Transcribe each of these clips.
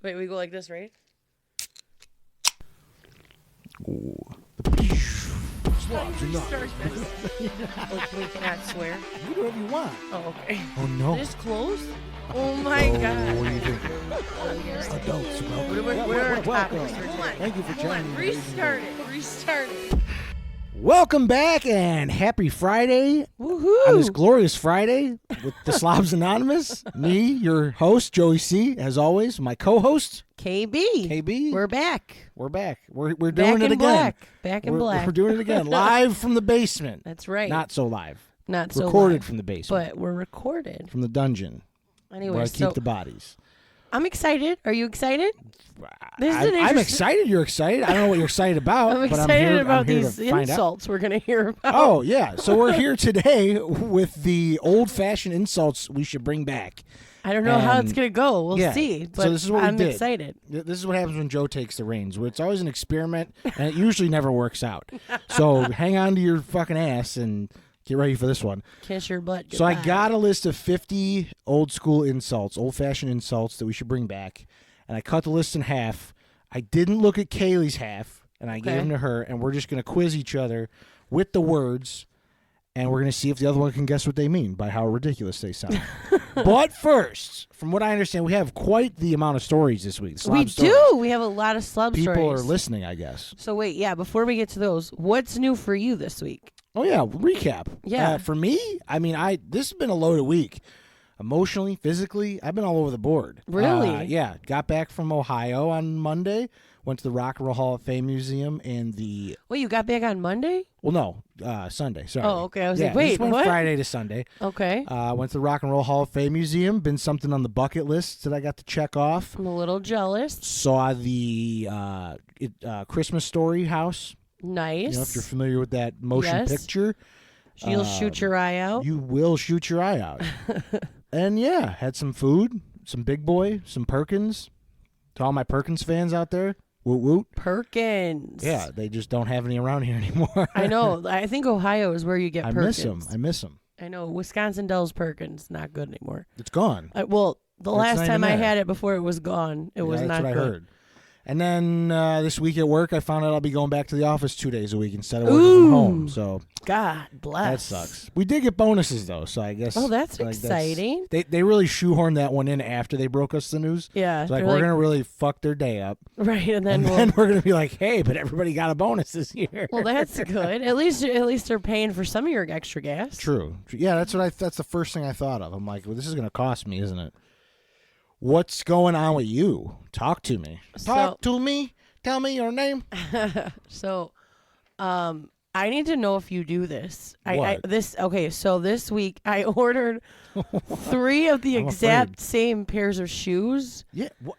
Wait, we go like this, right? Ooh. Slobs, we cannot swear. You do whatever you want. Oh, okay. Oh, no. This close? Oh, my God. What do you think? Adults, welcome. What are our topics? Thank you for joining me. Restart it. Welcome back and happy Friday. Woohoo. On this glorious Friday with the Slobs Anonymous. Me, your host, Joey C., as always. My co-host, KB. We're back. We're back. We're doing it again. Back in black. We're doing it again. Live from the basement. That's right. Not so live. Not so recorded live, from the basement. But we're recorded. From the dungeon. Anyway, where I keep the bodies. I'm excited. Are you excited? I'm excited you're excited. I don't know what you're excited about. I'm excited about these insults we're going to hear about. Oh, yeah. So we're here today with the old-fashioned insults we should bring back. I don't know how it's going to go. We'll see. But so this is what I'm we did. excited. This is what happens when Joe takes the reins. It's always an experiment, and it usually never works out. So hang on to your fucking ass and get ready for this one. Kiss your butt. So I got a list of 50 old-school insults, old-fashioned insults that we should bring back, and I cut the list in half. I didn't look at Kaylee's half, and I gave them to her, and we're just going to quiz each other with the words, and we're going to see if the other one can guess what they mean by how ridiculous they sound. But first, from what I understand, we have quite the amount of stories this week. We do. We have a lot of slob stories. People are listening, I guess. So wait, before we get to those, what's new for you this week? Oh, yeah, recap. Yeah. For me, I mean, this has been a loaded week. Emotionally, physically, I've been all over the board. Really? Yeah. Got back from Ohio on Monday. Went to the Rock and Roll Hall of Fame Museum and the... Wait, you got back on Monday? Well, no, Sunday. Sorry. Oh, okay. I was like, wait, what? Went Friday to Sunday. Okay. Went to the Rock and Roll Hall of Fame Museum. Been something on the bucket list that I got to check off. I'm a little jealous. Saw the Christmas Story house. Nice. You know, if you're familiar with that motion picture. You'll shoot your eye out. You will shoot your eye out. And yeah, had some food, some Big Boy, some Perkins. To all my Perkins fans out there, woot woot. Perkins. Yeah, they just don't have any around here anymore. I know. I think Ohio is where you get Perkins. I miss them. I know. Wisconsin Dells Perkins, not good anymore. It's gone. The last time I had it before it was gone, it was not good. That's what I heard. And then this week at work, I found out I'll be going back to the office 2 days a week instead of working from home. So God bless. That sucks. We did get bonuses though, so I guess. Oh, that's exciting. They really shoehorned that one in after they broke us the news. Yeah, so we're gonna really fuck their day up. Right, and then we're gonna be like, hey, but everybody got a bonus this year. Well, that's good. At least they're paying for some of your extra gas. True. Yeah, that's the first thing I thought of. I'm like, well, this is gonna cost me, isn't it? What's going on with you? Talk to me. Talk to me. Tell me your name. So, I need to know if you do this. What? So this week I ordered 3 of the exact same pairs of shoes. Yeah. What?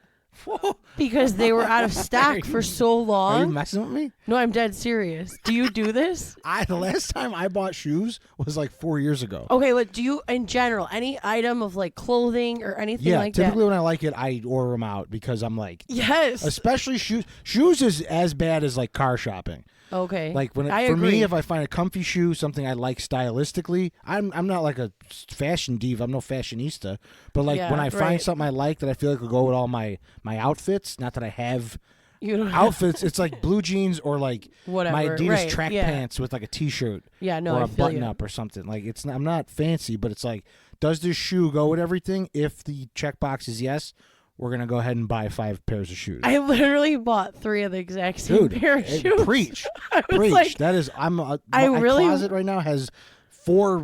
Because they were out of stock for so long. Are you messing with me? No, I'm dead serious. Do you do this? The last time I bought shoes was like 4 years ago. Okay, but do you, in general, any item of like clothing or anything like that? Yeah, typically when I like it, I order them out because I'm like... Yes. Especially shoes. Shoes is as bad as like car shopping. Okay. Like for agree. me, if I find a comfy shoe, something I like stylistically, I'm not like a fashion diva. I'm no fashionista. But like when I find something I like that I feel like will go with all my outfits, not that I have outfits, it's like blue jeans or like whatever. My Adidas track pants with like a t-shirt or a button up or something. Like I'm not fancy, but it's like, does this shoe go with everything? If the checkbox is yes, we're going to go ahead and buy 5 pairs of shoes. I literally bought 3 of the exact same pair of shoes. Preach. Preach. Like, that is, my closet right now has 4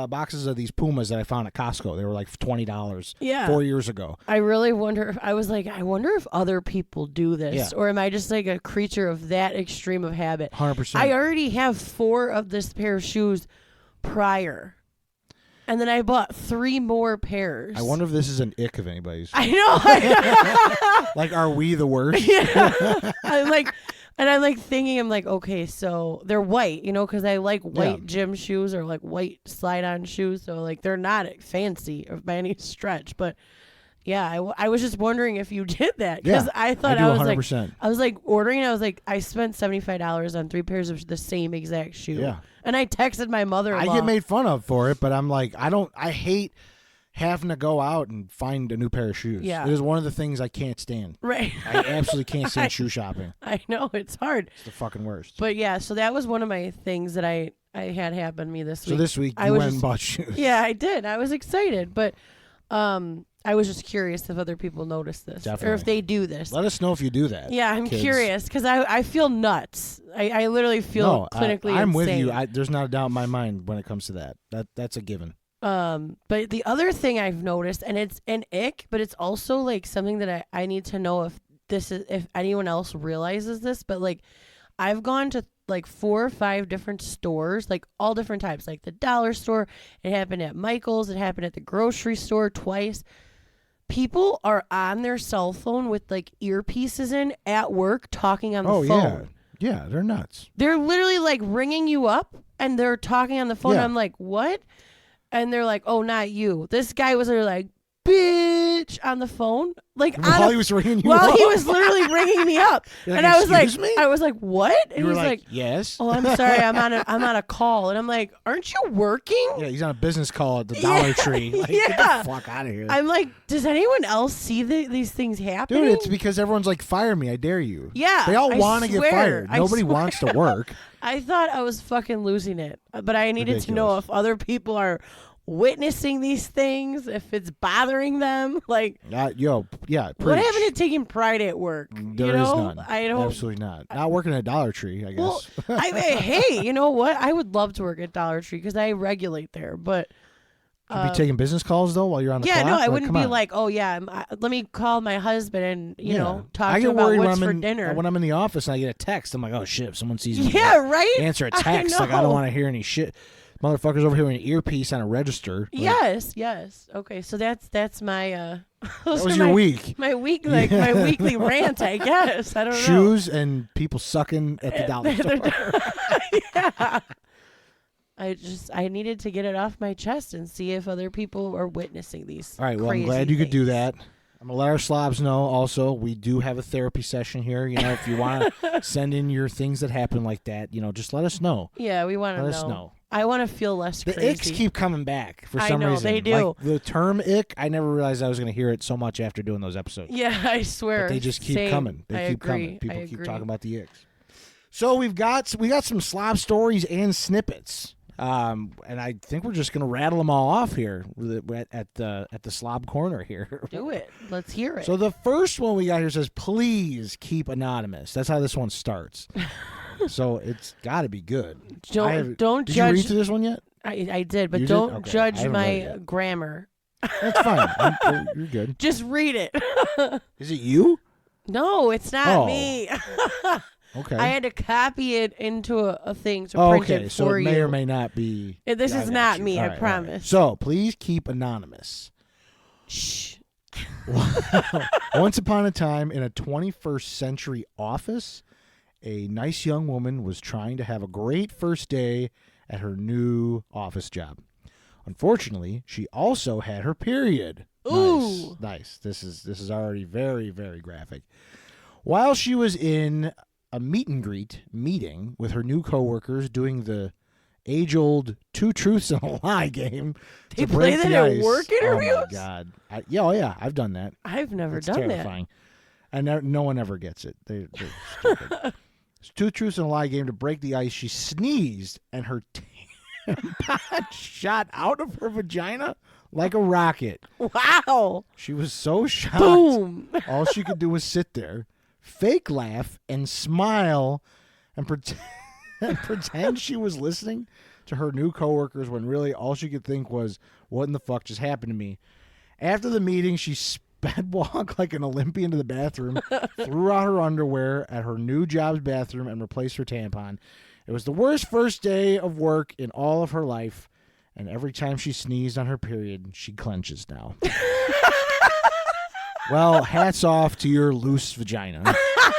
boxes of these Pumas that I found at Costco. They were like $20 4 years ago. I really wonder, I wonder if other people do this. Or am I just like a creature of that extreme of habit? 100%. I already have 4 of this pair of shoes prior. And then I bought 3 more pairs. I wonder if this is an ick of anybody's. I know. Like, are we the worst? Yeah. I'm like thinking, I'm like, okay, so they're white, because I like white gym shoes or like white slide-on shoes. So like they're not fancy by any stretch, but yeah, I was just wondering if you did that because I thought I was 100%. I was like ordering. I was like, I spent $75 on 3 pairs of the same exact shoe. Yeah. And I texted my mother-in-law. I get made fun of for it, but I'm like, I hate having to go out and find a new pair of shoes. Yeah. It is one of the things I can't stand. Right. I absolutely can't stand shoe shopping. I know, it's hard. It's the fucking worst. But yeah, so that was one of my things that I had happen to me this week. So this week you went and bought shoes. Yeah, I did. I was excited, but I was just curious if other people notice this. Definitely. Or if they do this. Let us know if you do that. Yeah, I'm kids. curious because I feel nuts. I literally feel clinically I'm with insane. you. There's not a doubt in my mind when it comes to that. That's a given. But the other thing I've noticed, and it's an ick, but it's also like something that I need to know if anyone else realizes this, but like I've gone to like 4 or 5 different stores, like all different types, like the dollar store. It happened at Michael's. It happened at the grocery store twice. People are on their cell phone with like earpieces in at work talking on the phone. Oh, yeah. Yeah, they're nuts. They're literally like ringing you up and they're talking on the phone. Yeah. I'm like, what? And they're like, oh, not you. This guy was there like, bitch, on the phone. Like while he was ringing you while up. he was literally ringing me up. You're and like, I was like, "Excuse me?" I was like, what? And You were he's like, yes. oh, I'm sorry. I'm on a call. And I'm like, aren't you working? Yeah, he's on a business call at the Dollar Tree. Like, yeah. Get the fuck out of here. I'm like, does anyone else see these things happening? Dude, it's because everyone's like, fire me, I dare you. Yeah. They all I want to get swear. fired. I Nobody swear. wants to work. I thought I was fucking losing it, but I needed to know Ridiculous. if other people are witnessing these things, if it's bothering them. Like, Yeah, what preach. happened to taking pride at work? There you is know, none. I don't. Absolutely not. Not working at Dollar Tree, I guess. Well, hey, you know what? I would love to work at Dollar Tree because I regulate there, but. Should be taking business calls though while you're on the yeah, clock? no, I Like, wouldn't come be on. like, oh yeah, let me call my husband and you know talk I to get him about worried what's when for I'm in, dinner. when I'm in the office and I get a text. I'm like, oh shit, if someone sees me. Yeah, right. Answer a text. Like I know. don't want to hear any shit. Motherfuckers over here with an earpiece on a register. Like, Yes. Okay, so that's my that those was are your my, week. My week, like my weekly rant, I guess. I don't know. Shoes and people sucking at the dollar store. Yeah. I needed to get it off my chest and see if other people are witnessing these. All right, well, I'm crazy glad you could do things. that. I'm going to let our slobs know also. We do have a therapy session here. You know, if you want to send in your things that happen like that, you know, just let us know. Yeah, we want to know. Let us know. I want to feel less The crazy. icks keep coming back for I some know, reason. they do. Like the term ick, I never realized I was going to hear it so much after doing those episodes. Yeah, I swear. But they just keep Same. coming. They I keep agree. coming. People I keep agree. talking about the icks. So we got some slob stories and snippets. And I think we're just going to rattle them all off here at the slob corner here. Do it. Let's hear it. So the first one we got here says, please keep anonymous. That's how this one starts. So it's got to be good. Don't did judge. you read through this one yet? I did, but You did? don't Okay. I judge haven't read it my yet. grammar. That's fine. You're good. Just read it. Is it you? No, it's not Oh. me. Okay. I had to copy it into a thing to print Okay, it so for it you. may or may not be. This I is got not you. me, All I right, all right. promise. So please keep anonymous. Shh. Once upon a time in a 21st century office, a nice young woman was trying to have a great first day at her new office job. Unfortunately, she also had her period. Ooh. Nice. This is already very, very graphic. While she was in a meet and greet meeting with her new coworkers doing the age-old 2 truths and a lie game. They to break play that the at ice. work interviews? Oh my god! Oh yeah, I've done that. I've never It's done terrifying. And no one ever gets it. They're stupid. It's 2 truths and a lie game to break the ice. She sneezed and her tampon shot out of her vagina like a rocket. that. Wow. She was so shocked. Boom. All she could do was sit there, fake laugh, and smile, and pretend she was listening to her new coworkers when really all she could think was, what in the fuck just happened to me? After the meeting, she sped walked like an Olympian to the bathroom, threw out her underwear at her new job's bathroom, and replaced her tampon. It was the worst first day of work in all of her life, and every time she sneezed on her period, she clenches now. Well, hats off to your loose vagina,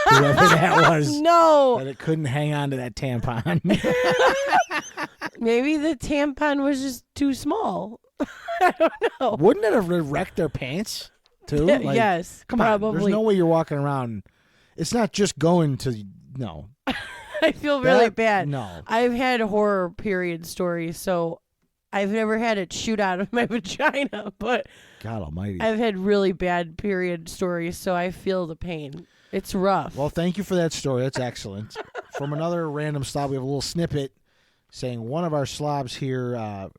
whoever that was. No. That it couldn't hang on to that tampon. Maybe the tampon was just too small. I don't know. Wouldn't it have wrecked their pants, too? Like, yes. Come on. probably. There's no way you're walking around. It's not just going to, no. I feel really That- bad. No. I've had horror period stories, so I've never had it shoot out of my vagina, but God almighty. I've had really bad period stories, so I feel the pain. It's rough. Well, thank you for that story. That's excellent. From another random slob, we have a little snippet saying one of our slobs here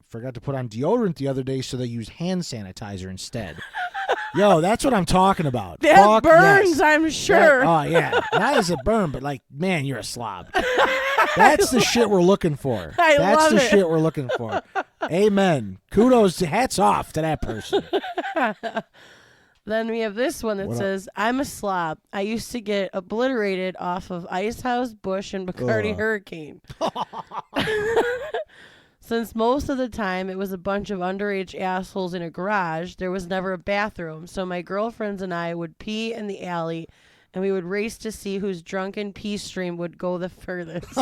forgot to put on deodorant the other day, so they use hand sanitizer instead. Yo, that's what I'm talking about. That Fuck burns, yes. I'm sure. Oh, yeah. Not as a burn, but like, man, you're a slob. That's the shit we're looking for. That's the shit we're looking for. Amen. Kudos. Hats off to that person. Then we have this one that says, I'm a slob. I used to get obliterated off of Ice House, Bush, and Bacardi Hurricane. Since most of the time it was a bunch of underage assholes in a garage, there was never a bathroom, so my girlfriends and I would pee in the alley, and we would race to see whose drunken pee stream would go the furthest.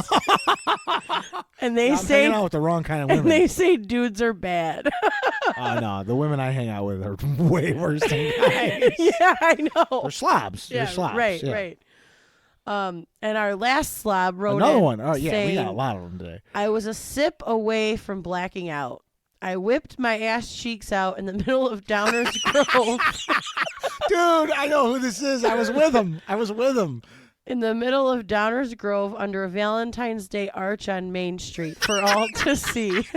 And they say, hanging out with the wrong kind of women. And they say dudes are bad. Oh, no. The women I hang out with are way worse than guys. Yeah, I know. They're slobs. Yeah, They're slobs. right, yeah. right. And our last slob wrote another in one. Oh, yeah, saying, we got a lot of them today. I was a sip away from blacking out. I whipped my ass cheeks out in the middle of Downers Grove. Dude, I know who this is. I was with him. In the middle of Downers Grove under a Valentine's Day arch on Main Street for all to see.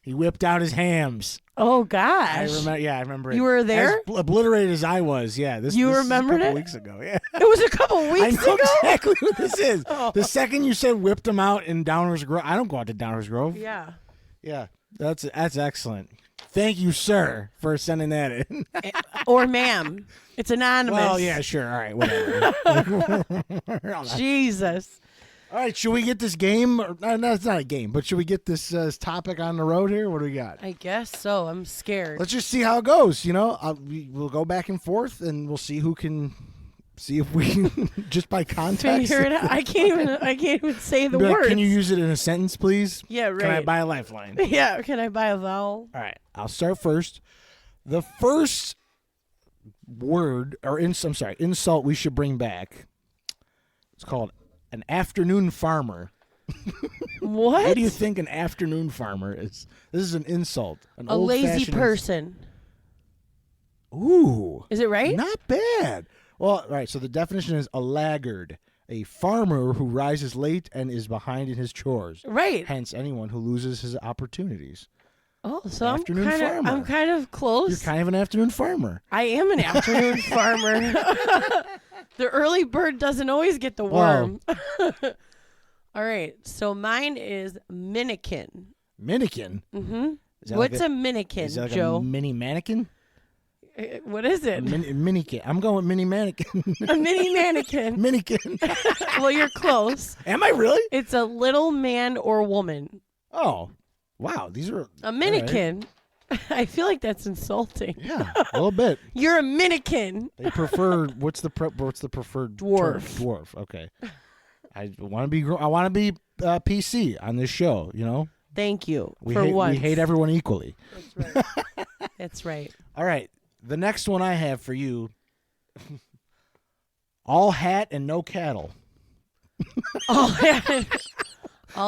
He whipped out his hams. Oh, gosh. I remember it. You were there? As obliterated as I was, yeah. This remembered is a couple it? weeks ago, yeah. It was a couple weeks ago? I know exactly what this is. Oh. The second you said whipped him out in Downers Grove, I don't go out to Downers Grove. Yeah. Yeah, that's excellent. Thank you, sir, for sending that in. Or ma'am. It's anonymous. Well, yeah, sure. All right, whatever. Jesus. All right, should we get this game? No, it's not a game, but should we get this topic on the road here? What do we got? I guess so. I'm scared. Let's just see how it goes. You know, we'll go back and forth, and we'll see who can. See if we can just by context. Figure it out. I can't even say the words. Can you use it in a sentence, please? Yeah, right. Can I buy a lifeline? Yeah, can I buy a vowel? All right, I'll start first. The first word or insult we should bring back. It's called an afternoon farmer. What? What do you think an afternoon farmer is? This is an insult. A lazy person. Ooh. Is it right? Not bad. Well, all right, so the definition is a laggard, a farmer who rises late and is behind in his chores. Right. Hence, anyone who loses his opportunities. Oh, so farmer. I'm kind of close. You're kind of an afternoon farmer. I am an afternoon farmer. The early bird doesn't always get the worm. All right, so mine is Minikin. Minikin? Mm-hmm. What's a Minikin, is that like Joe? A mini mannequin? What is it? Minikin. I'm going with mini mannequin. A mini mannequin. Minikin. Well, you're close. Am I really? It's a little man or woman. Oh, wow. These are a minikin. Right. I feel like that's insulting. Yeah, a little bit. You're a minikin. They prefer what's the preferred dwarf? Term? Dwarf. Okay. I want to be PC on this show. You know. Thank you. We once. We hate everyone equally. That's right. That's right. All right. The next one I have for you, all hat and no cattle. All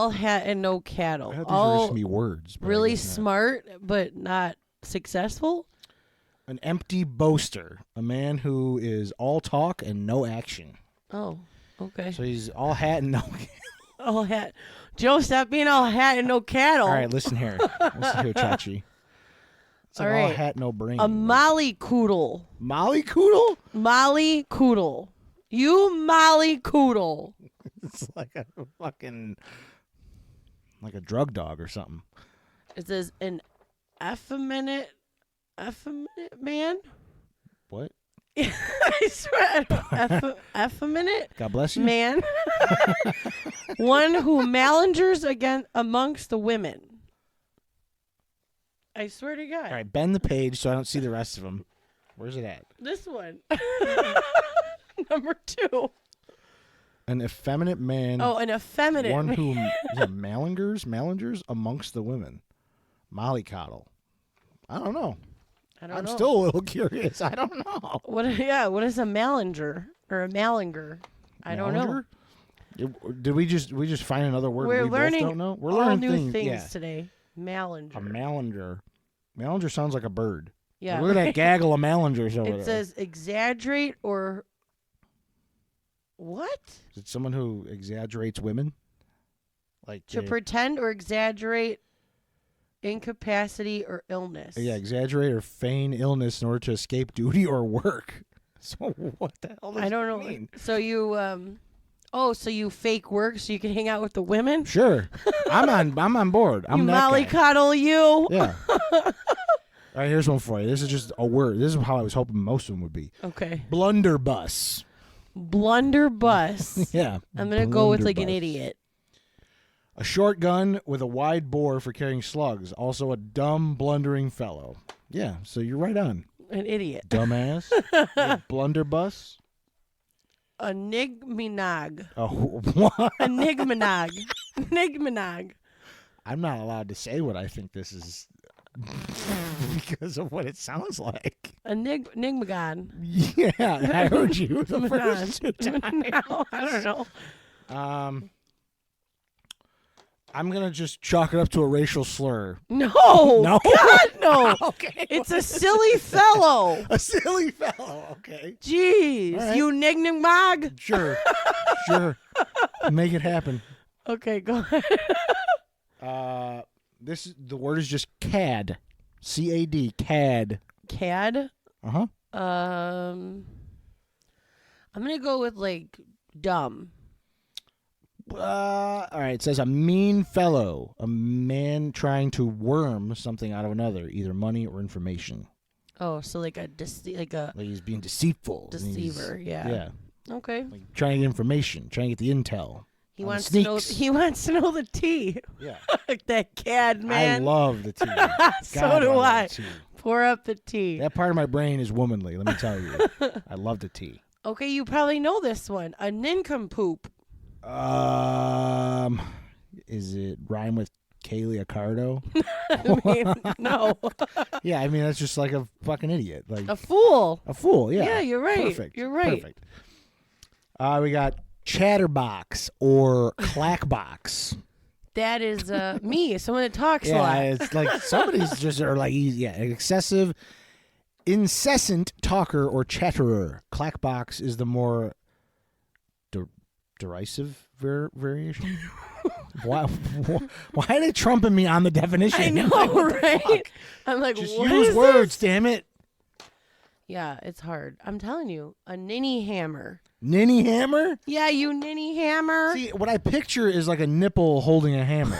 hat and no cattle. I thought these were just me words. Really smart, but not successful. An empty boaster, a man who is all talk and no action. Oh, okay. So he's all hat and no all hat. Joe, stop being all hat and no cattle. All right, listen here. Listen here, Chachi. It's like all hat, no brain. A mollycoodle. Mollycoodle? Mollycoodle. You mollycoodle. It's like a fucking, like a drug dog or something. It says an effeminate man? What? I swear, effeminate? God bless you. Man. One who malingers amongst the women. I swear to God. All right, bend the page so I don't see the rest of them. Where's it at? This one. Number 2. An effeminate man. Oh, an effeminate one man. who malingers amongst the women. Mollycoddle. I don't know. I'm still a little curious. I don't know. What is a malinger or a malinger? I don't know. Did we just find another word We're we learning both don't know? We're all learning new things yeah. today. Malinger. A malinger. Malinger sounds like a bird. Yeah. Look at that gaggle of malingers over there. It says exaggerate or what? Is it someone who exaggerates women? Like To pretend or exaggerate incapacity or illness. Yeah, exaggerate or feign illness in order to escape duty or work. So what the hell does I don't that know. mean? So you so you fake work so you can hang out with the women? Sure. I'm on board. I'm that guy. mollycoddle you. Yeah. All right, here's one for you. This is just a word. This is how I was hoping most of them would be. Okay. Blunderbuss. Blunderbuss. Yeah. I'm going to go with like an Blunderbuss. idiot. A short gun with a wide bore for carrying slugs. Also a dumb, blundering fellow. Yeah, so you're right on. An idiot. Dumbass. Blunderbuss. Enigmanog. Oh, what? Enigmanog. Enigmanog. I'm not allowed to say what I think this is because of what it sounds like. Enigmagon. Yeah, I heard you the first two times. No, I don't know. I'm going to just chalk it up to a racial slur. No. No? God, no. Okay. It's a silly fellow. A silly fellow. Okay. Jeez. All right. You nigmag. Sure. Sure. Make it happen. Okay, go ahead. The word is just cad. C-A-D. Cad. Cad. Uh-huh. I'm going to go with like dumb. All right. It says a mean fellow, a man trying to worm something out of another, either money or information. Oh, so like a Like he's being deceitful. deceiver. Yeah. Yeah. Okay. Like trying to get information, trying to get the intel. He on wants the to know. sneaks. He wants to know the tea. Yeah. Like that cad man. I love the tea. So God, do love I. tea. Pour up the tea. That part of my brain is womanly. Let me tell you. I love the tea. Okay, you probably know this one. A nincompoop. Is it rhyme with Kaylee Accardo? I mean, no. Yeah, I mean that's just like a fucking idiot, like A fool. a fool. Yeah, Yeah, you're right. Perfect. You're right. Perfect. We got chatterbox or clackbox. That is me, someone that talks a Yeah, lot. it's like somebody's just are like an excessive, incessant talker or chatterer. Clackbox is the more derisive variation. Why are they trumping me on the definition? I know, right? Fuck? I'm like, Just what use is words, this? damn it. Yeah, it's hard. I'm telling you, a ninny hammer. Ninny hammer? Yeah, you ninny hammer. See, what I picture is like a nipple holding a hammer.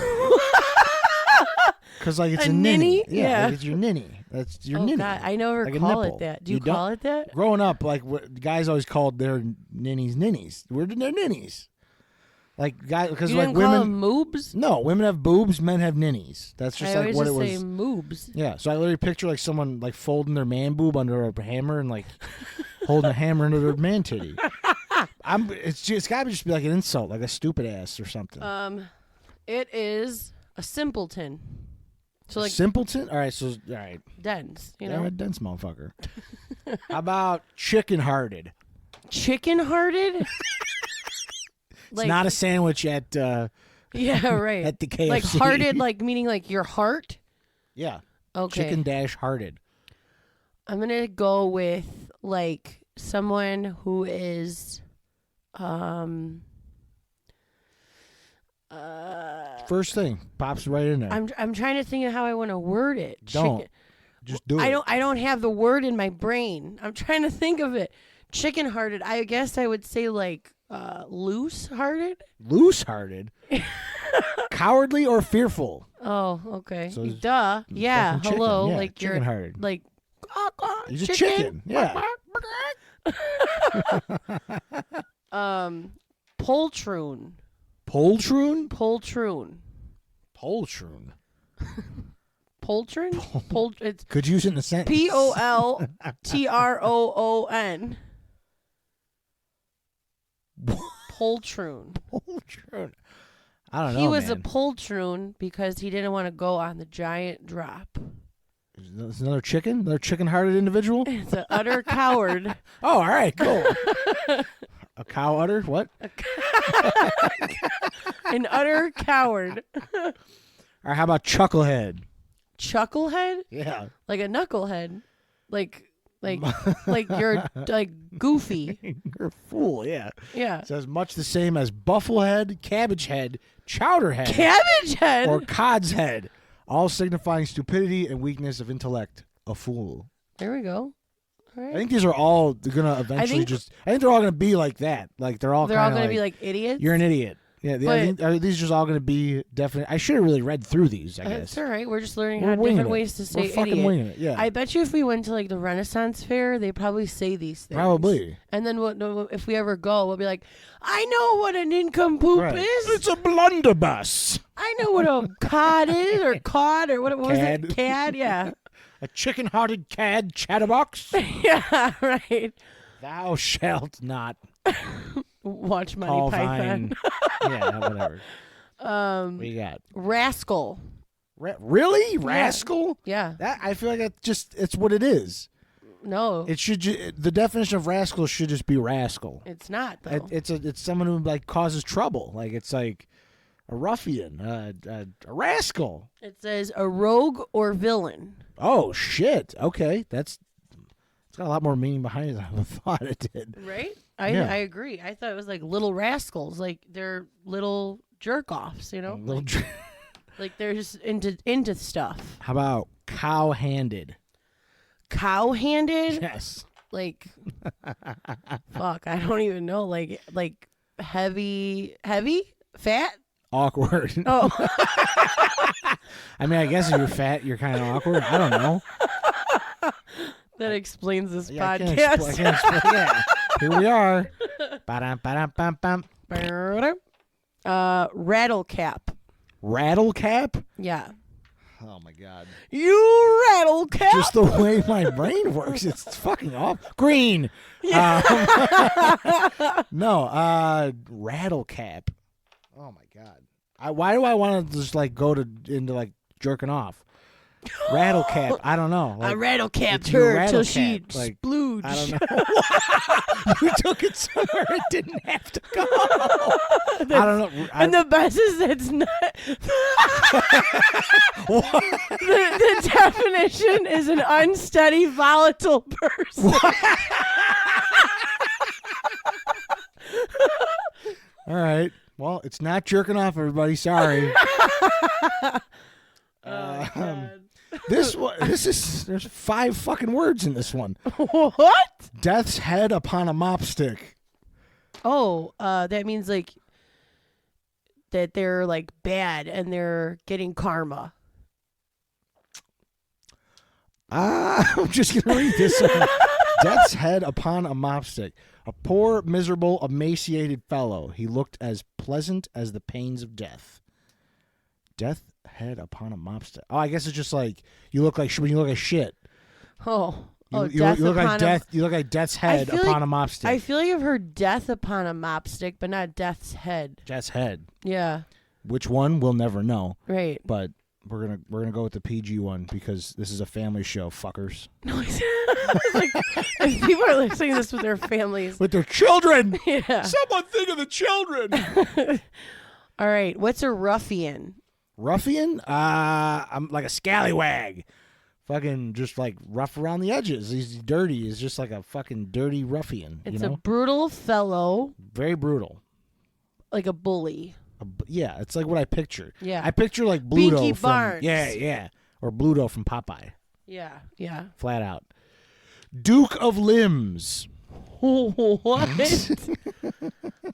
Because like it's A a ninny. ninny? Yeah. Like it's your ninny. That's your Oh ninny. God, I never Like a call nipple. it that. Do you don't- call it that? Growing up, like guys always called their ninnies. We're their ninnies. Like guys, because You like didn't call women. them moobs? No, women have boobs, men have ninnies. That's just I like always what just it say was. moobs. Yeah, so I literally picture like someone like folding their man boob under a hammer and like holding a hammer under their man titty. It's got to just be like an insult, like a stupid ass or something. It is a simpleton. So like Simpleton? All right, so all right. dense, you All know. right, dense motherfucker. How about chicken hearted? Chicken hearted? It's not a sandwich at yeah, right. at the KFC. Like hearted, like meaning like your heart? Yeah. Okay. Chicken dash hearted. I'm gonna go with like someone who is First thing pops right in there. I'm trying to think of how I want to word it. Don't. Just do it. I don't have the word in my brain. I'm trying to think of it. Chicken hearted. I guess I would say like loose hearted. Loose hearted. Cowardly or fearful. Oh, okay. So it's Yeah. fucking chicken. Hello. Yeah, like chicken you're hearted. like He's a chicken. Yeah. Poltroon. Poltroon? Poltroon. Poltroon. Poltroon? It's Could use it in a sentence. Poltroon. Poltroon. Poltroon. I don't know. He was a man. poltroon because he didn't want to go on the giant drop. Is another chicken? Another chicken hearted individual? It's an utter coward. Oh, all right, cool. A cow udder? What? An utter coward. Or how about chucklehead? Chucklehead? Yeah. Like a knucklehead. Like you're like goofy. You're a fool, yeah. Yeah. It says much the same as bufflehead, cabbage head, chowder head, Cabbage head? or cod's head, all signifying stupidity and weakness of intellect. A fool. There we go. All right. I think these are all gonna eventually I think they're all gonna be like that. Like they're all gonna be like idiots. You're an idiot. Yeah, I think these are just all going to be definitely. I should have really read through these. I guess it's all right. We're just learning different ways to say We're fucking idiot. winging it. Yeah, I bet you if we went to like the Renaissance Fair, they probably say these things. Probably. And then if we ever go, we'll be like, I know what an nincompoop is. It's a blunderbuss. I know what a cod is, or cod, or what was it? Cad, yeah. A chicken-hearted cad chatterbox. Yeah, right. Thou shalt not. Watch Monty Python. Yeah, whatever. What you got? Rascal. Really? Rascal? Yeah. That I feel like it's what it is. No. It should the definition of rascal should just be rascal. It's not though. It's someone who like causes trouble. Like it's like a ruffian, a rascal. It says a rogue or villain. Oh shit. Okay. It's got a lot more meaning behind it than I thought it did. Right? I agree. I thought it was like little rascals, like they're little jerk offs, you know? Like they're just into stuff. How about cow-handed? Cow-handed? Yes. Like fuck, I don't even know. Like heavy, fat? Awkward. Oh. I mean, I guess if you're fat, you're kind of awkward. I don't know. That explains this podcast. I can't explain, yeah. Here we are. Ba-dum. Rattle cap. Rattle cap? Yeah. Oh my god. You rattle cap. Just the way my brain works, it's fucking off. Green. Yeah. No, rattle cap. Oh my god. Why do I want to just like go into like jerking off? Rattle cap. I don't know. Like, I rattle capped her till she splooged. I don't know. You took it somewhere it didn't have to go. I don't know. And the best is it's not. the definition is an unsteady, volatile person. All right. Well, it's not jerking off, everybody. Sorry. There's 5 fucking words in this one. What? Death's head upon a mop stick. Oh, that means like that they're like bad and they're getting karma. I'm just gonna read this one. Death's head upon a mop stick. A poor, miserable, emaciated fellow. He looked as pleasant as the pains of death. Death head upon a mop stick. Oh, I guess it's just like you look like when you look like shit. You look like death. You look like death's head upon a mop stick. I feel like I've heard death upon a mop stick, but not death's head. Death's head. Yeah. Which one we'll never know. Right. But we're gonna go with the PG one because this is a family show, fuckers. No, it's like if people are listening to this with their families, with their children. Yeah. Someone think of the children. All right. What's a ruffian? Ruffian? I'm like a scallywag. Fucking just like rough around the edges. He's dirty. He's just like a fucking dirty ruffian. It's a brutal fellow. Very brutal. Like a bully. Yeah, it's like what I picture. Yeah. I picture like Bluto Binky from Barnes. Yeah. Or Bluto from Popeye. Yeah. Flat out. Duke of Limbs. What?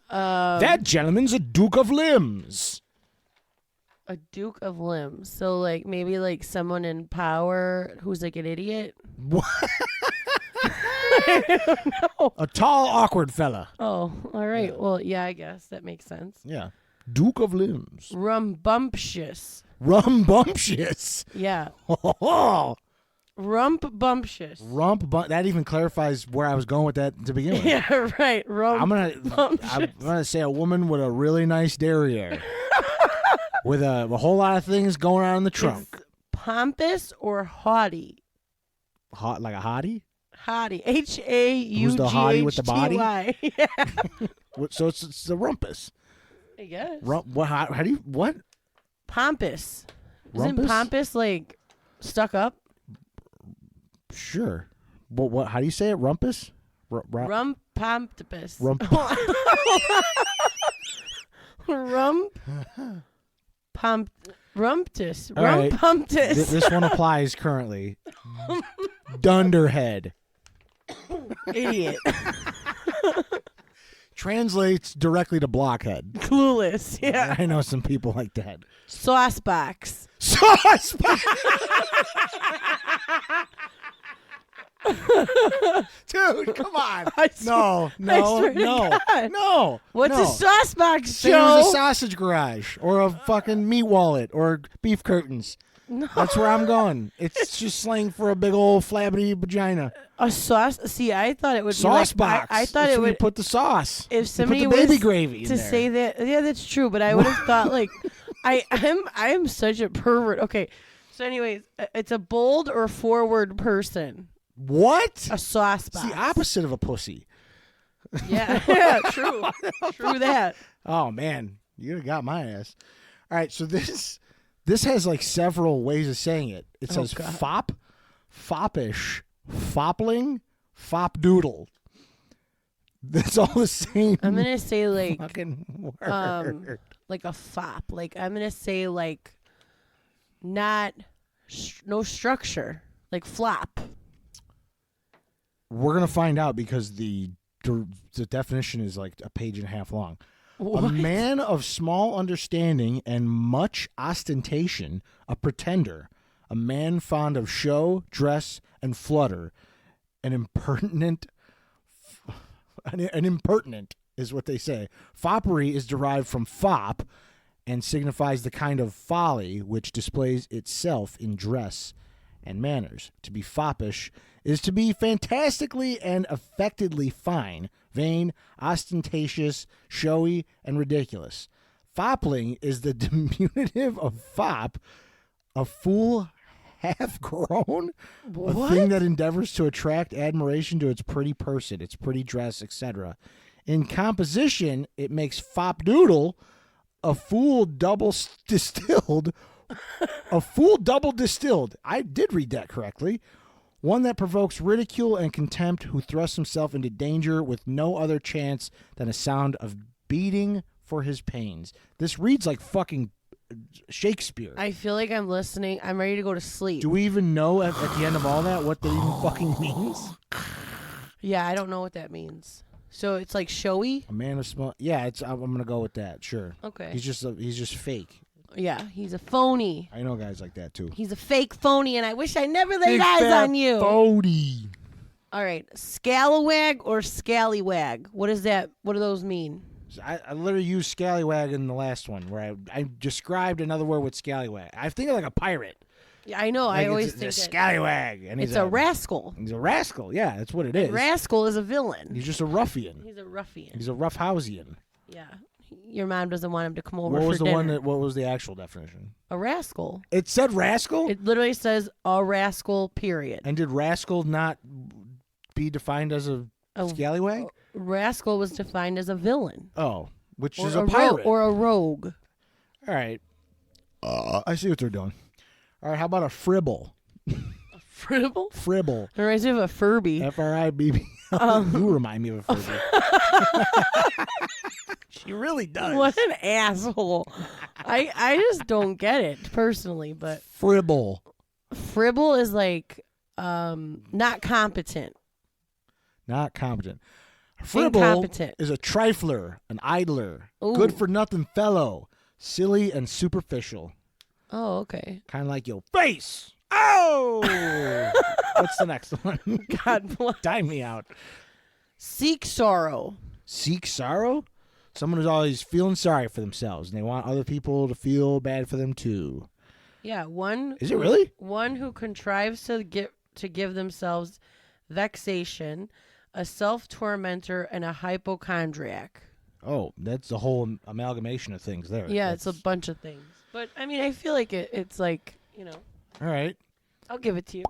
That gentleman's a Duke of Limbs. A Duke of Limbs. So like maybe like someone in power who's like an idiot. What? I don't know. A tall, awkward fella. Oh, all right. Yeah. Well, yeah, I guess that makes sense. Yeah. Duke of Limbs. Rumbumptious. Rumbumptious. Yeah. Oh. Rumpbumptious. That even clarifies where I was going with that to begin with. Yeah, right. I'm gonna say a woman with a really nice derriere. With a whole lot of things going on in the trunk. It's pompous or haughty? Like a hottie? Hottie. H-A-U-G-H-T-Y. Who's the hottie with the body? Yeah. So it's the rumpus. I guess. What? How do you what? Pompous. Isn't Rumpus? pompous like stuck up? Sure. What? How do you say it? Rumpus? Rumpompous. Rumptus. All right. Rumpumptus. This one applies currently. Dunderhead. Idiot. Translates directly to blockhead. Clueless. Yeah. I know some people like that. Sauce box. Sauce box. Dude, come on. No. What's a sauce box, Say it Joe? was a sausage garage or a fucking meat wallet or beef curtains. No. That's where I'm going. It's just slang for a big old flabby vagina. A sauce? See, I thought it would Sauce be like, box. I thought That's it where you would put the sauce. If somebody you put the baby was gravy to in there. say that. Yeah, that's true. But I would have thought like, I'm such a pervert. Okay, so anyways, it's a bold or forward person. What? A sauce box. It's the opposite of a pussy. Yeah, true. True that. Oh man, you got my ass. All right, so this has like several ways of saying it. It says God. fop, foppish, foppling, fopdoodle. That's all the same. I'm gonna say like fucking word. like a fop. Like I'm gonna say like not no structure. Like flop. We're gonna find out because the definition is like a page and a half long. What? A man of small understanding and much ostentation, a pretender, a man fond of show, dress, and flutter, an impertinent is what they say. Foppery is derived from fop and signifies the kind of folly which displays itself in dress and manners. To be foppish is to be fantastically and affectedly fine, vain, ostentatious, showy, and ridiculous. Foppling is the diminutive of fop, a fool half-grown, a thing that endeavors to attract admiration to its pretty person, its pretty dress, etc. In composition, it makes fopdoodle a fool double distilled. A fool double distilled. I did read that correctly. One that provokes ridicule and contempt, who thrusts himself into danger with no other chance than a sound of beating for his pains. This reads like fucking Shakespeare. I feel like I'm listening. I'm ready to go to sleep. Do we even know at the end of all that what that even fucking means? Yeah, I don't know what that means. So it's like showy? A man of small. Yeah, I'm gonna go with that. Sure. Okay. He's just fake. Yeah, he's a phony. I know guys like that too. He's a fake phony, and I wish I never laid eyes on you. Phony. All right, scallywag or scallywag? What is that? What do those mean? I literally used scallywag in the last one where I described another word with scallywag. I think of like a pirate. Yeah, I know. Like I always it's think a that scallywag, and it's a rascal. He's a rascal. Yeah, that's what it is. Rascal is a villain. He's just a ruffian. He's a ruffian. He's a roughhousian. Yeah. Your mom doesn't want him to come over What for was the dinner. one that? What was the actual definition? A rascal. It said rascal. It literally says a rascal. Period. And did rascal not be defined as a scallywag? Rascal was defined as a villain. Oh, which Or is a pirate or a rogue. All right. I see what they're doing. All right, how about a fribble? A fribble? Fribble. It reminds me of a Furby. F-R-I-B-B. You remind me of a Furby. She really does. What an asshole. I just don't get it personally, but fribble. Fribble is like not competent. Not competent. Fribble Incompetent. is a trifler, an idler, Ooh. good for nothing fellow, silly and superficial. Oh, okay. Kind of like your face. Oh! What's the next one? God bless. Time me out. Seek sorrow. Seek sorrow? Someone who's always feeling sorry for themselves, and they want other people to feel bad for them too. Yeah, one. Is it really? One who contrives to give themselves vexation, a self-tormentor, and a hypochondriac. Oh, that's the whole amalgamation of things there. Yeah, it's a bunch of things. But, I mean, I feel like it's like, you know. All right. I'll give it to you.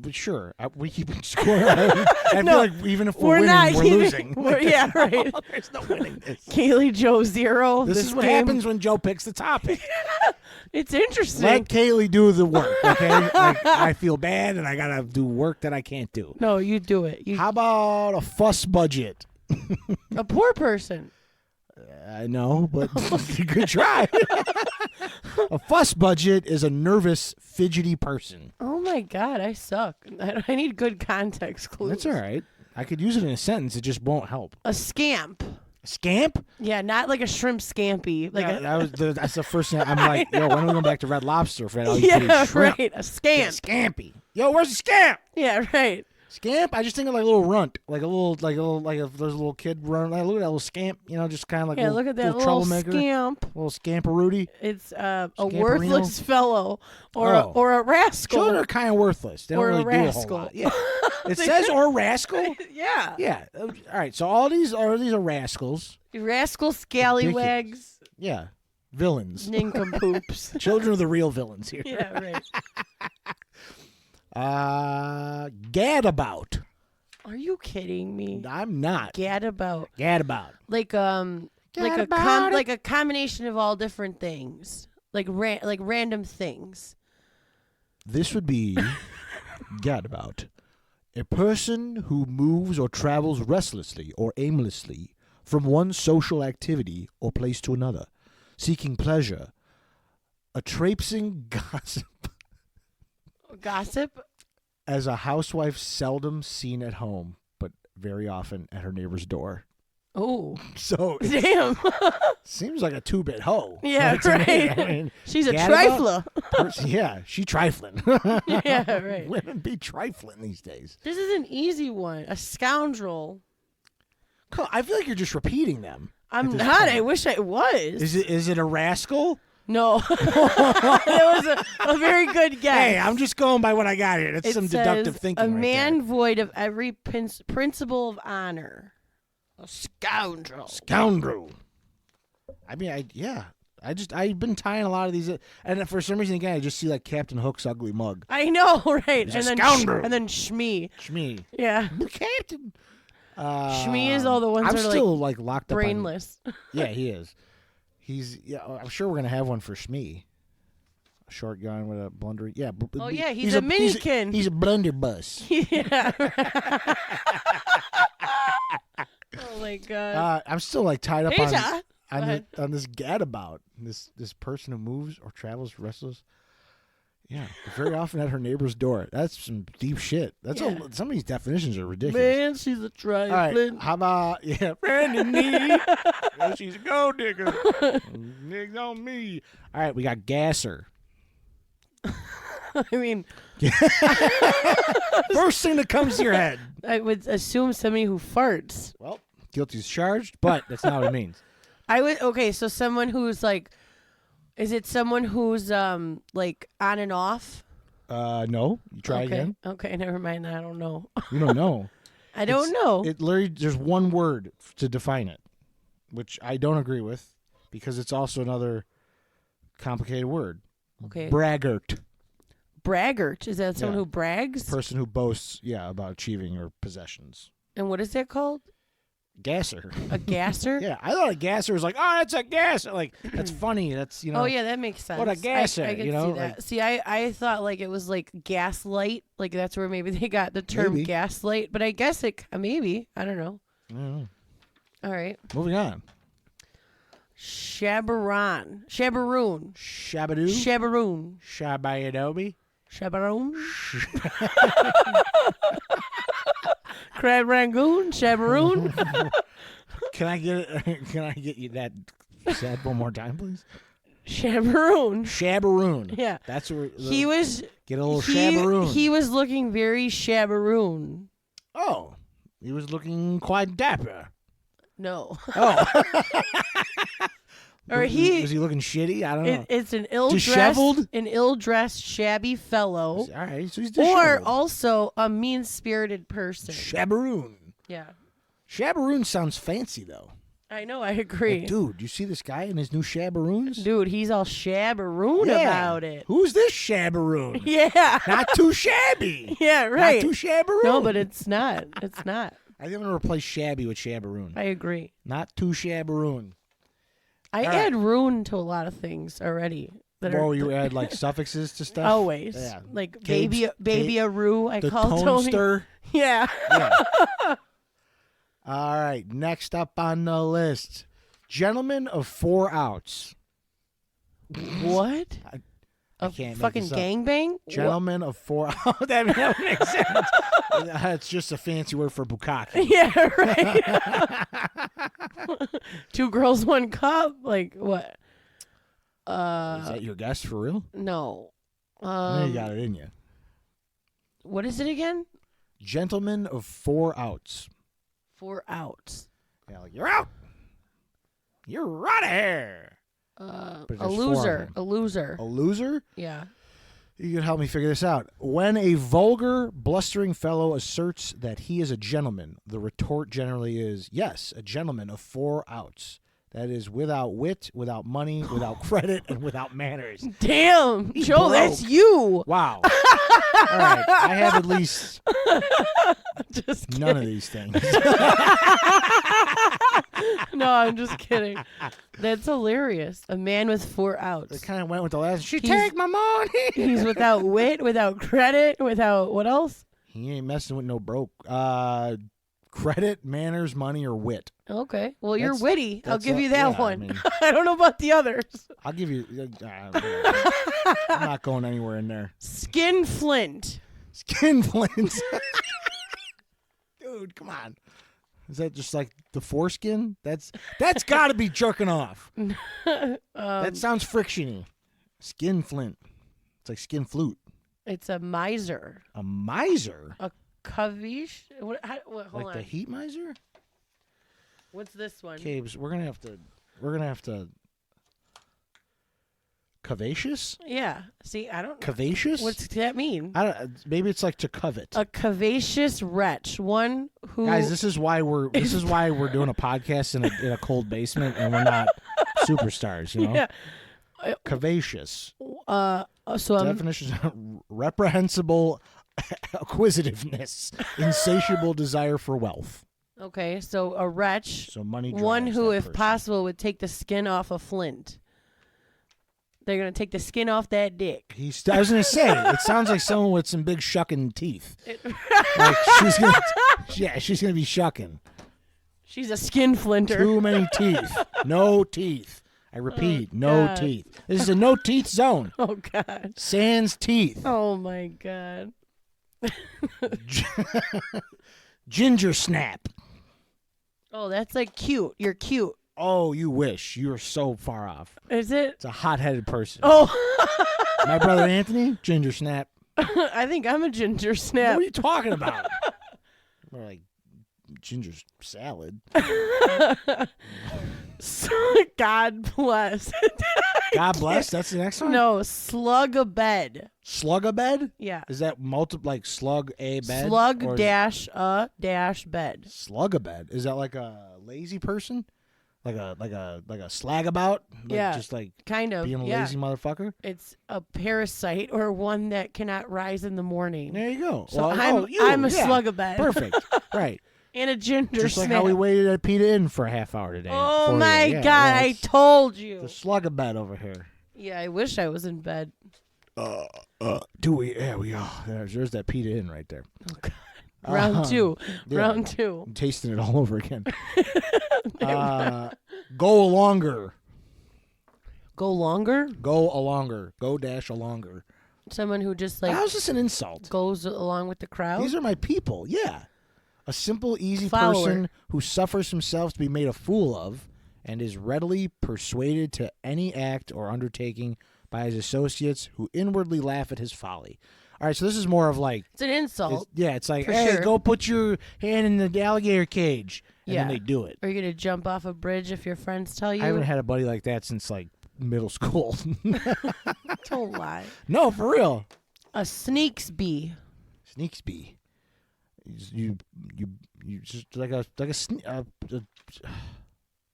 but sure, we keep score. I feel like even if we're winning, not we're keeping, losing. Yeah, right. There's no winning this. Kaylee Joe 0. This is what game. happens when Joe picks the topic. It's interesting. Let Kaylee do the work, okay? I feel bad, and I got to do work that I can't do. No, you do it. How about a fuss budget? A poor person. I know, but good try. A fuss budget is a nervous, fidgety person. Oh, my God. I suck. I need good context clues. That's all right. I could use it in a sentence. It just won't help. A scamp. Scamp? Yeah, not like a shrimp scampi. Like that's the first thing. I'm like, yo, when are we going back to Red Lobster for that? Yeah, right. A scamp. Yeah, scampy. Yo, where's the scamp? Yeah, right. Scamp? I just think of like a little runt, like if there's a little kid running. Like, look at that little scamp, just kind of like look at that little troublemaker, scamp. Little scamperooty. It's a worthless fellow or a rascal. Children are kind of worthless. They don't really do a whole lot. Yeah. It says or rascal. Yeah. Yeah. All right. So all these are rascals. Rascal scallywags. Yeah. Villains. Nincompoops. Children are the real villains here. Yeah. Right. Gadabout. Are you kidding me? I'm not. Gadabout. Gadabout. Like a combination of all different things. Like random things. This would be gadabout. A person who moves or travels restlessly or aimlessly from one social activity or place to another, seeking pleasure. A traipsing gossip. Gossip? As a housewife seldom seen at home, but very often at her neighbor's door. Oh. So damn. Seems like a 2-bit hoe. Yeah, right. I mean, she's a trifler. Yeah, she trifling. Yeah, right. Women be trifling these days. This is an easy one. A scoundrel. Cool. I feel like you're just repeating them. I'm not. Point. I wish I was. Is it a rascal? No. That was a very good guess. Hey, I'm just going by what I got here. That's some deductive thinking. A man there. void of every principle of honor. A scoundrel. Scoundrel. I mean, I've been tying a lot of these, and for some reason again, I just see like Captain Hook's ugly mug. I know, right? He's a scoundrel. And then Shmee. Shmee. Yeah. Captain. Shmee is all the ones that are still like locked brainless. up. Yeah, he is. I'm sure we're gonna have one for Shmee. A short guy with a blunder. Yeah. Oh yeah, he's a minikin. He's a blunderbuss. Yeah. Oh my God. I'm still like tied up Peter. on this gadabout. This person who moves or travels restless. Yeah, very often at her neighbor's door. That's some deep shit. Some of these definitions are ridiculous. Man, she's a trifling. All right, how about Brandon me? She's a gold digger. Niggas on me. All right, we got gasser. I mean, first thing that comes to your head. I would assume somebody who farts. Well, guilty is charged, but that's not what it means. So someone who's like, is it someone who's like on and off? No. You try again. Okay, never mind. I don't know. You don't know. I don't know. It literally there's one word to define it, which I don't agree with because it's also another complicated word. Okay. Braggart. Braggart. Is that someone who brags? Person who boasts, about achieving or possessions. And what is that called? Gasser. A gasser? Yeah, I thought a gasser was like, oh, that's a gasser. Like, that's funny. That's, Oh, yeah, that makes sense. What a gasser, I can see that. Like, see, I thought like it was like gaslight. Like that's where maybe they got the term gaslight. But I guess maybe. I don't know. All right. Moving on. Shabaroon. Shabadoo. Shabaroon. Shabayadobe. Shabaroon. Crab Rangoon. Shabaroon. Can I get you that said one more time, please? Shabaroon. Yeah. That's where he was. Get a little shabaroon. He was looking very shabaroon. Oh, he was looking quite dapper. No. Oh. Or was he looking shitty? I don't know. It's an ill-dressed, shabby fellow. All right, so he's disheveled. Or also a mean-spirited person. Shabaroon. Yeah. Shabaroon sounds fancy though. I know, I agree. Like, dude, you see this guy in his new shabbaroons? Dude, he's all shabbaroon about it. Who's this shabbaroon? Yeah. Not too shabby. Yeah, right. Not too shabbaroon. No, but it's not. It's not. I think I'm going to replace shabby with shabbaroon. I agree. Not too shabbaroon. I add roon to a lot of things already. You add like suffixes to stuff? Always. Yeah. Like baby-a-roo, I call Tony. Tony. Stir. Yeah. All right, next up on the list, gentlemen of 4 outs. What? I can't fucking make this up. gangbang? Gentlemen of 4 outs. That makes sense. It's just a fancy word for bukkake. Yeah, right. 2 girls, 1 cup? Like, what? Is that your guess for real? No. You got it in you. What is it again? Gentlemen of 4 outs. 4 outs. Yeah, like, you're out. You're out of here. A loser. A loser. A loser? Yeah. You can help me figure this out. When a vulgar, blustering fellow asserts that he is a gentleman, the retort generally is, yes, a gentleman of 4 outs. That is without wit, without money, without credit, and without manners. Damn, He's Joe, broke. that's you. Wow. All right. I have at least Just kidding. none of these things. No, I'm just kidding. That's hilarious. A man with 4 outs. It kind of went with the last. She He's- take my money. He's without wit, without credit, without what else? He ain't messing with no broke. Credit, manners, money, or wit. Okay. Well, you're That's- witty. I'll that's give all- you that yeah, I one. mean- I don't know about the others. I'll give you. I'm not going anywhere in there. Skin flint. Skin flints. Dude, come on. Is that just like the foreskin? That's got to be jerking off. That sounds frictiony. Skin flint. It's like skin flute. It's a miser. A miser? A kavish. Hold Like on. the heat miser? What's this one? Cabes, we're gonna have to. Cavacious? Yeah. See, I don't. Cavacious? What's that mean? Maybe it's like to covet. A cavacious wretch. One who. Guys, this is why we're doing a podcast in a cold basement and we're not superstars, you know? Yeah. Cavacious. So Definition: reprehensible acquisitiveness, insatiable desire for wealth. okay. So a wretch. So money. One drives who, that if person. possible, would take the skin off a flint. They're gonna take the skin off that dick. I was gonna say, it sounds like someone with some big shucking teeth. Like she's gonna be shucking. She's a skin flinter. Too many teeth. No teeth. I repeat, no God. teeth. This is a no teeth zone. Oh God. Sans teeth. Oh my God. Ginger snap. Oh, that's like cute. You're cute. Oh, you wish. You are so far off. Is it? It's a hot-headed person. Oh. My brother Anthony, ginger snap. I think I'm a ginger What snap. are you talking about? More like ginger salad. God bless. God bless. That's the next one? No, slug a bed. Slug a bed? Yeah. Is that like slug a bed? Slug Or is dash a dash bed. Slug a bed. Is that like a lazy person? Like a slag about? Like Yeah. Just like Kind of. being a yeah. lazy motherfucker? It's a parasite or one that cannot rise in the morning. There you go. So Well, I'm a yeah. slug a bed. Perfect. Right. And a ginger Just like snap. how we waited at Pita Inn for a half hour today. Oh for you. my Yeah, God, yeah, I it's told you. the slug a bed over here. Yeah, I wish I was in bed. Do we? Yeah, we are. There's that Pita Inn right there. Oh God. Round two. Yeah. Round two. I'm tasting it all over again. Go longer. Go longer? Go alonger. Go dash alonger. Someone who just like How's this an insult? goes along with the crowd? These are my people. Yeah. A simple, easy Follower. person who suffers himself to be made a fool of and is readily persuaded to any act or undertaking by his associates who inwardly laugh at his folly. All right, so this is more of like... It's an insult. It's like, For hey, sure. go put your hand in the alligator cage. And Yeah. then they do it. Are you going to jump off a bridge if your friends tell you? I haven't had a buddy like that since like middle school. Don't lie. No, for real. A sneaks Sneaksby. You just like a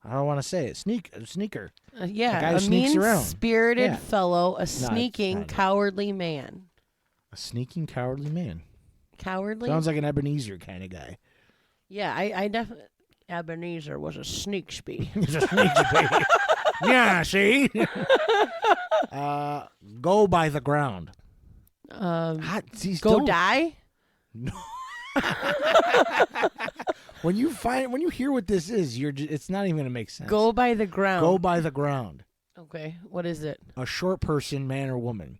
I don't want to say it. Sneaker. Yeah, a guy who a sneaks around. mean-spirited fellow, a it's sneaking, not. cowardly man. A sneaking, cowardly man. Cowardly? Sounds like an Ebenezer kind of guy. Yeah, I definitely... Ebenezer was a sneak spee. He's a sneaky baby. Yeah, see? Go by the ground. Go die? No. When you hear what this is, it's not even gonna make sense. Go by the ground. Go by the ground. Okay, what is it? A short person, man or woman.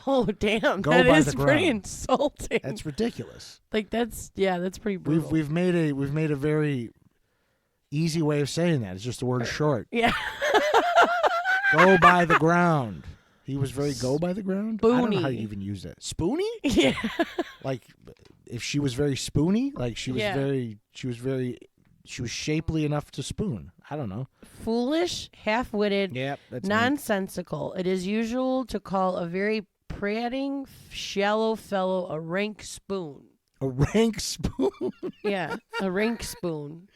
Oh damn! Go that by is the pretty ground. insulting. That's ridiculous. Like that's pretty brutal. We've made a very easy way of saying that. It's just the word short. Yeah. Go by the ground. He was very go by the ground. Spoony. I don't know how you even use that. Spoony? Yeah. Like if she was very spoony, like she was shapely enough to spoon. I don't know. Foolish, half-witted, Yep, that's nonsensical. It is usual to call a very prating, shallow fellow a rank spoon. a rank spoon. Yeah, a rank spoon.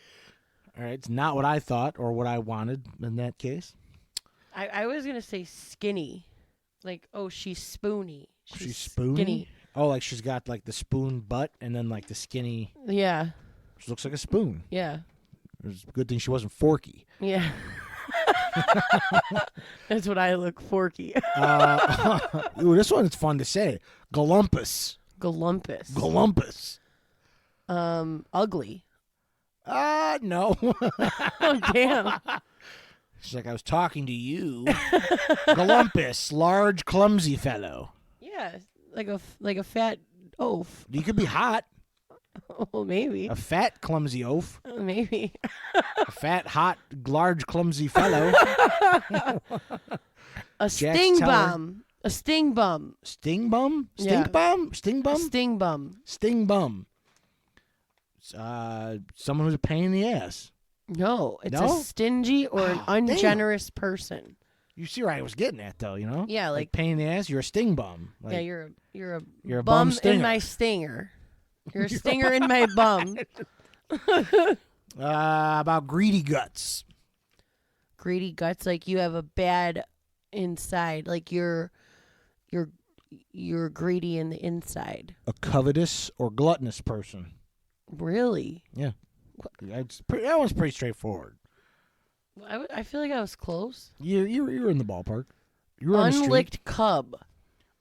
All right, it's not what I thought or what I wanted in that case. I was gonna say skinny, like she's spoony. She's spoony. Skinny. Oh, like she's got like the spoon butt and then like the skinny. Yeah. She looks like a spoon. Yeah. It's a good thing she wasn't forky. Yeah. That's what I look forky. Ooh, this one is fun to say. Galumpus. Galumpus. Galumpus. Ugly. No. Oh damn. She's like, I was talking to you. Galumpus, large, clumsy fellow. Yeah, like a fat oaf. You could be hot. Oh, maybe. A fat, clumsy oaf. Maybe. A fat, hot, large, clumsy fellow. A sting bum. A sting bum. Sting bum? Stink Yeah. bum? Sting bum? Sting bum. Sting bum. Someone who's a pain in the ass. No, it's No? a stingy or an ungenerous person. You see where I was getting at, though, you know? Yeah, like pain in the ass, you're a sting bum. Like, yeah, you're you're a bum bum stinger. in my stinger. You're a stinger in my bum. About greedy guts. Greedy guts, like you have a bad inside, like you're greedy in the inside. A covetous or gluttonous person. Really? Yeah. That one's pretty straightforward. I feel like I was close. You're in the ballpark. You're on the street. Unlicked cub.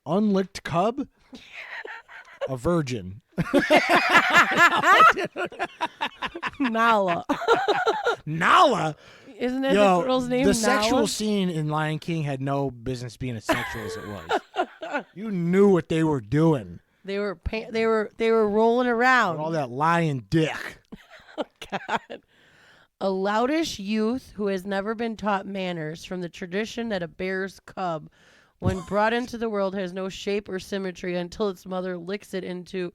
Unlicked cub? A virgin. Nala. Nala? Isn't that the girl's name? The Nala? sexual scene in Lion King had no business being as sexual as it was. You knew what they were doing. They were rolling around. All that lion dick. Oh, God. A loutish youth who has never been taught manners, from the tradition that a bear's cub, when brought into the world, has no shape or symmetry until its mother licks it into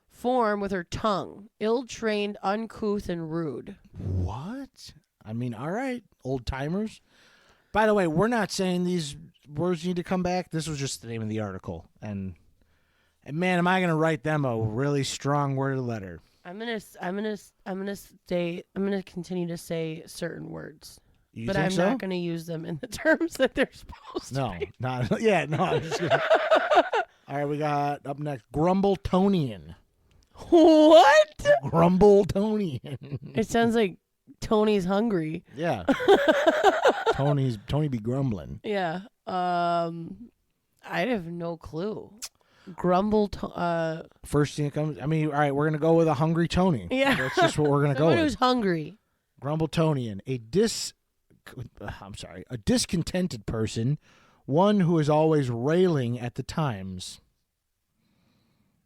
form with her tongue. Ill-trained, uncouth, and rude. What? I mean, all right, old-timers. By the way, we're not saying these words need to come back. This was just the name of the article. And man, am I going to write them a really strong worded letter. I'm gonna continue to say certain words. You but think I'm so? not gonna use them in the terms that they're supposed to be. No, I'm just gonna... All right, we got up next, Grumbletonian. What? Grumbletonian. It sounds like Tony's hungry. Yeah. Tony be grumbling. Yeah. I have no clue. First thing that comes. I mean, all right, we're gonna go with a hungry Tony. Yeah, that's just what we're gonna go with. Someone who's hungry. Grumbletonian, a discontented person, one who is always railing at the times.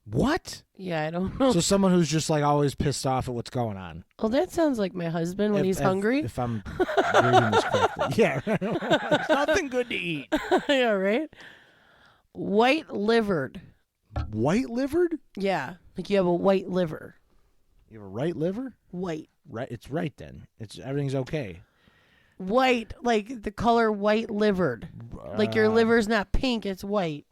What? Yeah, I don't know. So someone who's just like always pissed off at what's going on. Oh, that sounds like my husband when he's hungry. If I'm reading this correctly. Yeah. There's nothing good to eat. Yeah, right? White-livered. White-livered? Yeah, like you have a white liver. You have a right liver? White. Right. It's right then. Everything's okay. White, like the color white-livered. Like your liver's not pink, it's white.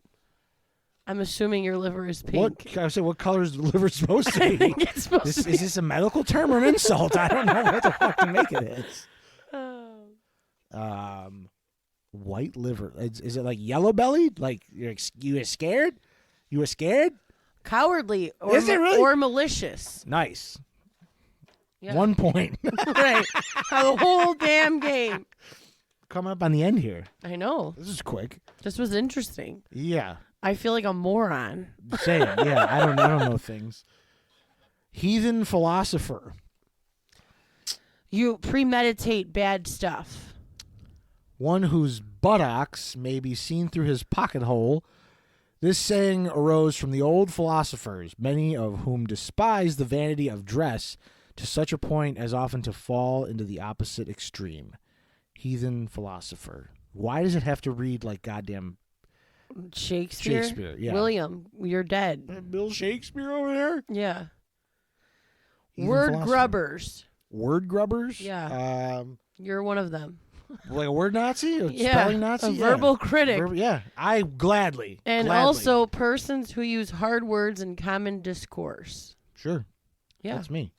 I'm assuming your liver is pink. What color is the liver supposed to be? I think it's supposed to be. Is this a medical term or an insult? I don't know what the fuck to make it is. White liver. Is it like yellow bellied? Like you were scared? You were scared? Cowardly or, is it really? Or malicious. Nice. Yeah. 1 point. Right. The whole damn game. Coming up on the end here. I know. This is quick. This was interesting. Yeah. I feel like a moron. Same. Yeah. I don't know things. Heathen philosopher. You premeditate bad stuff. One whose buttocks may be seen through his pocket hole. This saying arose from the old philosophers, many of whom despised the vanity of dress to such a point as often to fall into the opposite extreme. Heathen philosopher. Why does it have to read like goddamn Shakespeare? Yeah. William, you're dead. Bill Shakespeare over there? Yeah. Heathen Word philosopher. grubbers. Word grubbers? Yeah. You're one of them. Like a word Nazi? A Yeah. spelling Nazi? A verbal critic. Yeah. I gladly. And gladly. also persons who use hard words in common discourse. Sure. Yeah. That's me.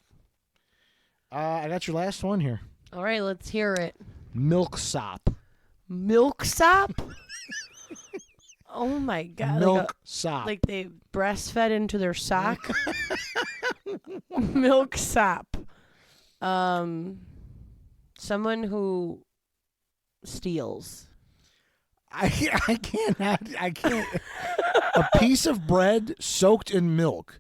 I got your last one here. All right, let's hear it. Milksop. Milksop? Oh my God. Milksop. Like they breastfed into their sock? Milksop. Someone who steals. I can't. A piece of bread soaked in milk.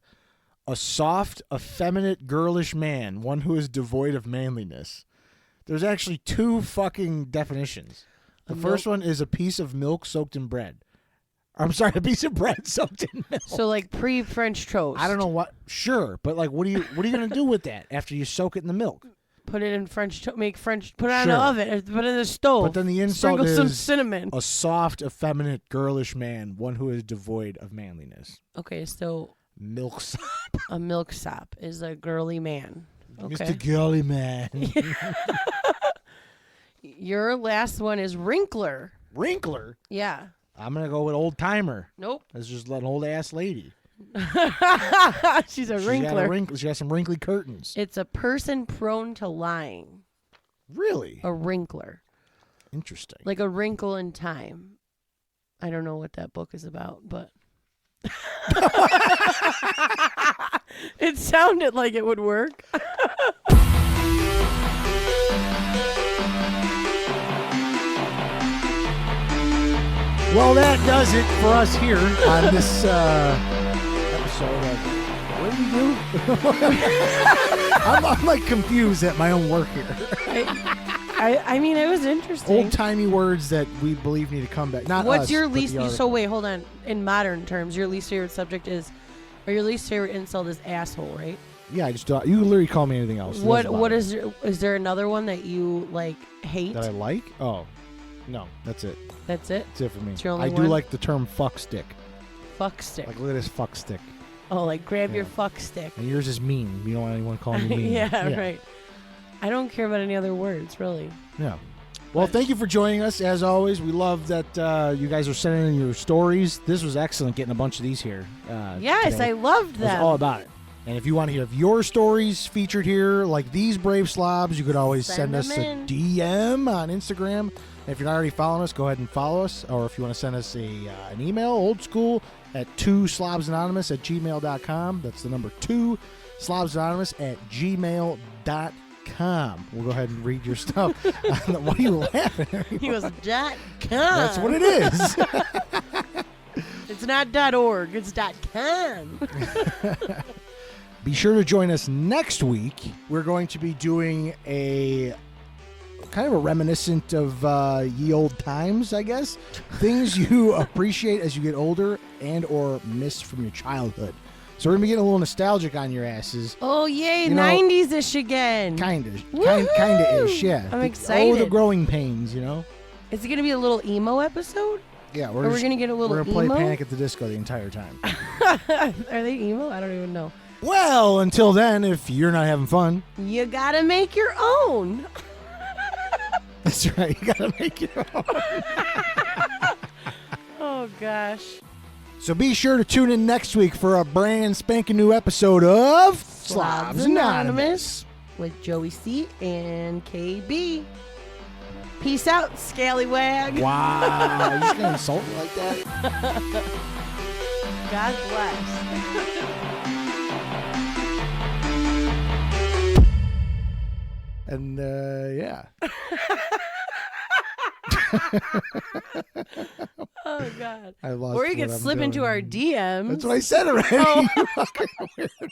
A soft, effeminate, girlish man. One who is devoid of manliness. There's actually 2 fucking definitions. The first one is a piece of milk soaked in bread. I'm sorry, a piece of bread soaked in milk. So like pre-French toast. I don't know what. Sure, but like, what are you gonna do with that after you soak it in the milk? Put it in French toast. Put it on the oven. Put it in the stove. But then the insult Sprinkle is some cinnamon. A soft, effeminate, girlish man, one who is devoid of manliness. Okay, so Milksop. a milksop is a girly man. Okay. Mr. Girly Man. Your last one is wrinkler. Wrinkler? Yeah. I'm going to go with old-timer. Nope. That's just an old-ass lady. She's a wrinkler. She got some wrinkly curtains. It's a person prone to lying. Really? A wrinkler. Interesting. Like a wrinkle in time. I don't know what that book is about, but it sounded like it would work. Well, that does it for us here on this episode of what do we do? I'm like confused at my own work here. I mean, it was interesting. Old-timey words that we believe need to come back. Not What's us, your but least? the So wait, hold on. In modern terms, your least favorite subject is, or your least favorite insult is asshole, right? Yeah, I just you can literally call me anything else. What is there another one that you like hate? that I like? Oh, no, that's it. That's it. That's it for me. It's your only I do one? like the term fuck stick. Fuck stick. Like, look at this fuck stick. Oh, like grab Yeah. your fuck stick. And yours is mean. You don't want anyone calling you mean. yeah, right. I don't care about any other words, really. Yeah. Well, thank you for joining us. As always, we love that you guys are sending in your stories. This was excellent getting a bunch of these here. Yes, today. I loved It was them. all about it. And if you want to hear your stories featured here, like these brave slobs, you could always send us a DM on Instagram. And if you're not already following us, go ahead and follow us. Or if you want to send us an email, old school, at 2slobsanonymous@gmail.com. That's the number 2, slobsanonymous@gmail.com. We'll go ahead and read your stuff. What are you laughing at? He goes, .com. That's what it is. It's not .org. It's .com. Be sure to join us next week. We're going to be doing a kind of a reminiscent of ye old times, I guess. Things you appreciate as you get older and or miss from your childhood. So we're going to be getting a little nostalgic on your asses. Oh, yay. You know, 90s-ish again. Kind of Woohoo! ish, yeah. I'm excited. Oh, the growing pains, you know? Is it going to be a little emo episode? Yeah, Or we're going to get a little We're going to play emo? Panic at the Disco the entire time. Are they emo? I don't even know. Well, until then, if you're not having fun. You got to make your own. That's right. You got to make your own. Oh, gosh. So be sure to tune in next week for a brand spanking new episode of Slobs Anonymous with Joey C and KB. Peace out, scallywag. Wow, you just gonna insult me like that? God bless. And yeah. Oh God. I lost. Or you could slip into our DMs. That's what I said already. Oh. You fucking weirdo.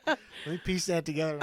Let me piece that together.